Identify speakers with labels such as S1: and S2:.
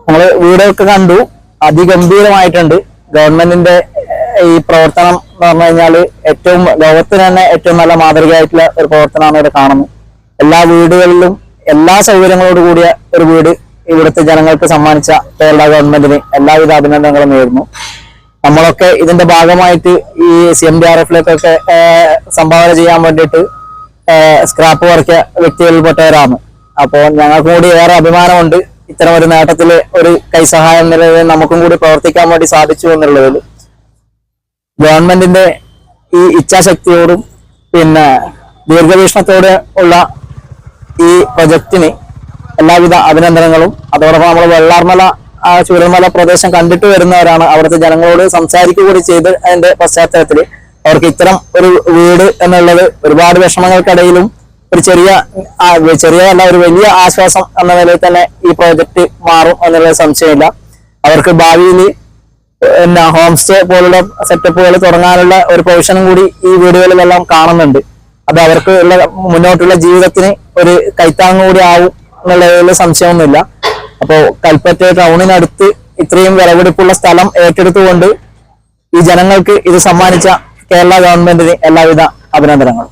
S1: നമ്മള് വീടൊക്കെ കണ്ടു, അതിഗംഭീരമായിട്ടുണ്ട്. ഗവൺമെന്റിന്റെ ഈ പ്രവർത്തനം എന്ന് പറഞ്ഞു കഴിഞ്ഞാൽ ഏറ്റവും ലോകത്തിന് തന്നെ ഏറ്റവും നല്ല മാതൃകയായിട്ടുള്ള ഒരു പ്രവർത്തനമാണ് ഇവിടെ കാണുന്നത്. എല്ലാ വീടുകളിലും എല്ലാ സൗകര്യങ്ങളോട് കൂടിയ ഒരു വീട് ഇവിടുത്തെ ജനങ്ങൾക്ക് സമ്മാനിച്ച കേരള ഗവൺമെന്റിന് എല്ലാവിധ അഭിനന്ദനങ്ങളും നേരുന്നു. നമ്മളൊക്കെ ഇതിന്റെ ഭാഗമായിട്ട് ഈ CMDRF-ലേക്കൊക്കെ സംഭാവന ചെയ്യാൻ വേണ്ടിയിട്ട് സ്ക്രാപ്പ് വർക്കിയ വ്യക്തികളിൽപ്പെട്ടവരാണ്. അപ്പോൾ ഞങ്ങൾക്ക് കൂടി ഏറെ അഭിമാനമുണ്ട് ഇത്തരം ഒരു നേട്ടത്തിൽ ഒരു കൈസഹായം നിലയിൽ നമുക്കും കൂടി പ്രവർത്തിക്കാൻ വേണ്ടി സാധിച്ചു എന്നുള്ളതിൽ. ഗവൺമെന്റിന്റെ ഈ ഇച്ഛാശക്തിയോടും പിന്നെ ദീർഘവീക്ഷണത്തോടെ ഉള്ള ഈ പ്രൊജക്ടിന് എല്ലാവിധ അഭിനന്ദനങ്ങളും. അതോടൊപ്പം നമ്മൾ വെള്ളാർമല ചൂരൽമല പ്രദേശം കണ്ടിട്ട് വരുന്നവരാണ്. അവിടുത്തെ ജനങ്ങളോട് സംസാരിക്കുക കൂടി ചെയ്ത് അതിന്റെ പശ്ചാത്തലത്തിൽ അവർക്ക് ഇത്തരം ഒരു വീട് എന്നുള്ളത് ഒരുപാട് വിഷമങ്ങൾക്കിടയിലും ഒരു ചെറിയതല്ല ഒരു വലിയ ആശ്വാസം എന്ന നിലയിൽ തന്നെ ഈ പ്രോജക്റ്റ് മാറും എന്നുള്ള സംശയമില്ല. അവർക്ക് ഭാവിയിൽ ഹോം സ്റ്റേ പോലുള്ള സെറ്റപ്പുകൾ തുടങ്ങാനുള്ള ഒരു പ്രൊവിഷനും കൂടി ഈ വീടുകളിലെല്ലാം കാണുന്നുണ്ട്. അത് അവർക്ക് ഉള്ള മുന്നോട്ടുള്ള ജീവിതത്തിന് ഒരു കൈത്താങ്ങ് കൂടി ആവും എന്നുള്ളതിൽ സംശയമൊന്നുമില്ല. അപ്പോൾ കൽപ്പറ്റ ടൗണിനടുത്ത് ഇത്രയും വിലപിടിപ്പുള്ള സ്ഥലം ഏറ്റെടുത്തുകൊണ്ട് ഈ ജനങ്ങൾക്ക് ഇത് സമ്മാനിച്ച കേരള ഗവൺമെന്റിന് എല്ലാവിധ അഭിനന്ദനങ്ങളും.